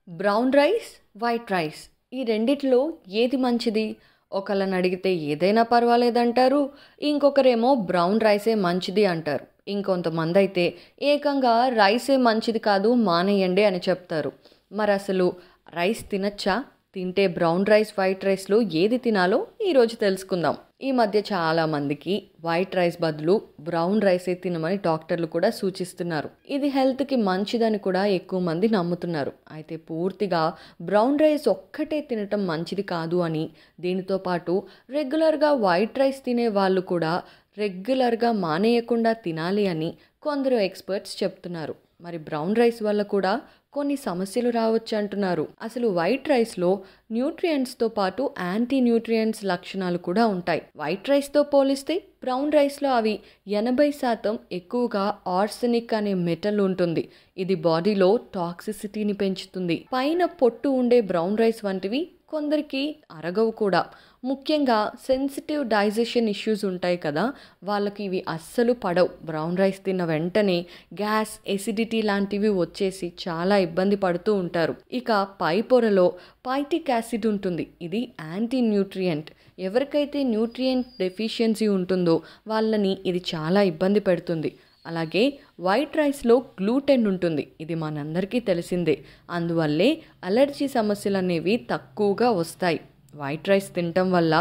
Brown rice, white rice ఈ రెండిట్లో ఏది మంచిది? ఒకళ్ళని అడిగితే ఏదైనా పర్వాలేదంటారు. ఇంకొకరేమో బ్రౌన్ రైసే మంచిది అంటారు. ఇంకొంతమందైతే ఏకంగా రైసే మంచిది కాదు మానేయండి అని చెప్తారు. మరసలు రైస్ తినచ్చా? తింటే బ్రౌన్ రైస్, వైట్ రైస్‌లో ఏది తినాలో ఈరోజు తెలుసుకుందాం. ఈ మధ్య చాలామందికి వైట్ రైస్ బదులు బ్రౌన్ రైసే తినమని డాక్టర్లు కూడా సూచిస్తున్నారు. ఇది హెల్త్‌కి మంచిదని కూడా ఎక్కువ మంది నమ్ముతున్నారు. అయితే పూర్తిగా బ్రౌన్ రైస్ ఒక్కటే తినటం మంచిది కాదు అని, దీనితో పాటు రెగ్యులర్‌గా వైట్ రైస్ తినే వాళ్ళు కూడా రెగ్యులర్‌గా మానేయకుండా తినాలి అని కొందరు ఎక్స్‌పర్ట్స్ చెప్తున్నారు. మరి బ్రౌన్ రైస్ వల్ల కూడా కొన్ని సమస్యలు రావచ్చు అంటున్నారు. అసలు వైట్ రైస్‌లో న్యూట్రియంట్స్‌తో పాటు యాంటీ న్యూట్రియంట్స్ లక్షణాలు కూడా ఉంటాయి. వైట్ రైస్‌తో పోలిస్తే బ్రౌన్ రైస్‌లో అవి 80% ఎక్కువగా ఆర్సెనిక్ అనే మెటల్ ఉంటుంది. ఇది బాడీలో టాక్సిసిటీని పెంచుతుంది. పైన పొట్టు ఉండే బ్రౌన్ రైస్ వంటివి కొందరికి అరగవు కూడా. ముఖ్యంగా సెన్సిటివ్ డైజెషన్ ఇష్యూస్ ఉంటాయి కదా, వాళ్ళకి ఇవి అస్సలు పడవు. బ్రౌన్ రైస్ తిన్న వెంటనే గ్యాస్, ఎసిడిటీ లాంటివి వచ్చేసి చాలా ఇబ్బంది పడుతూ ఉంటారు. ఇక పై పొరలో పైటిక్ యాసిడ్ ఉంటుంది. ఇది యాంటీ న్యూట్రియంట్. ఎవరికైతే న్యూట్రియంట్ డెఫిషియన్సీ ఉంటుందో వాళ్ళని ఇది చాలా ఇబ్బంది పెడుతుంది. అలాగే వైట్ రైస్‌లో గ్లూటెన్ ఉంటుంది. ఇది మనందరికీ తెలిసిందే. అందువల్లే అలర్జీ సమస్యలనేవి తక్కువగా వస్తాయి. వైట్ రైస్ తినటం వల్ల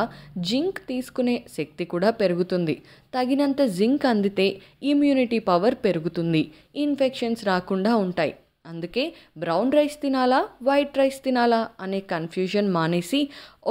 జింక్ తీసుకునే శక్తి కూడా పెరుగుతుంది. తగినంత జింక్ అందితే ఇమ్యూనిటీ పవర్ పెరుగుతుంది. ఇన్ఫెక్షన్స్ రాకుండా ఉంటాయి. అందుకే బ్రౌన్ రైస్ తినాలా, వైట్ రైస్ తినాలా అనే కన్ఫ్యూజన్ మానేసి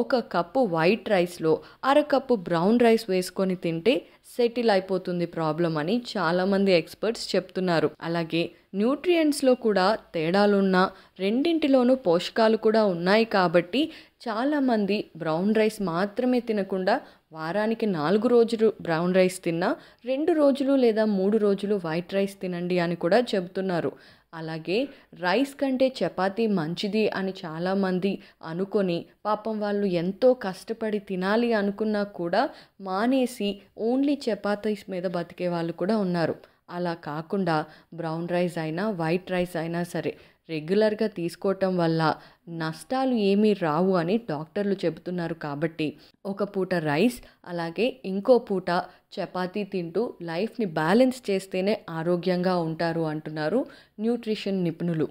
ఒక కప్పు వైట్ రైస్‌లో అరకప్పు బ్రౌన్ రైస్ వేసుకొని తింటే సెటిల్ అయిపోతుంది ప్రాబ్లం అని చాలామంది ఎక్స్పర్ట్స్ చెప్తున్నారు. అలాగే న్యూట్రియంట్స్‌లో కూడా తేడాలున్నా రెండింటిలోనూ పోషకాలు కూడా ఉన్నాయి కాబట్టి చాలామంది బ్రౌన్ రైస్ మాత్రమే తినకుండా వారానికి 4 రోజులు బ్రౌన్ రైస్ తిన్నా 2 రోజులు లేదా 3 రోజులు వైట్ రైస్ తినండి అని కూడా చెబుతున్నారు. అలాగే రైస్ కంటే చపాతీ మంచిది అని చాలామంది అనుకొని పాపం వాళ్ళు ఎంతో కష్టపడి తినాలి అనుకున్నా కూడా మానేసి ఓన్లీ చపాతీస్ మీద బతికే వాళ్ళు కూడా ఉన్నారు. అలా కాకుండా బ్రౌన్ రైస్ అయినా వైట్ రైస్ అయినా సరే రెగ్యులర్గా తీసుకోవటం వల్ల నష్టాలు ఏమీ రావు అని డాక్టర్లు చెబుతున్నారు. కాబట్టి ఒక పూట రైస్ అలాగే ఇంకో పూట చపాతీ తింటూ లైఫ్ని బ్యాలెన్స్ చేస్తేనే ఆరోగ్యంగా ఉంటారు అంటున్నారు న్యూట్రిషన్ నిపుణులు.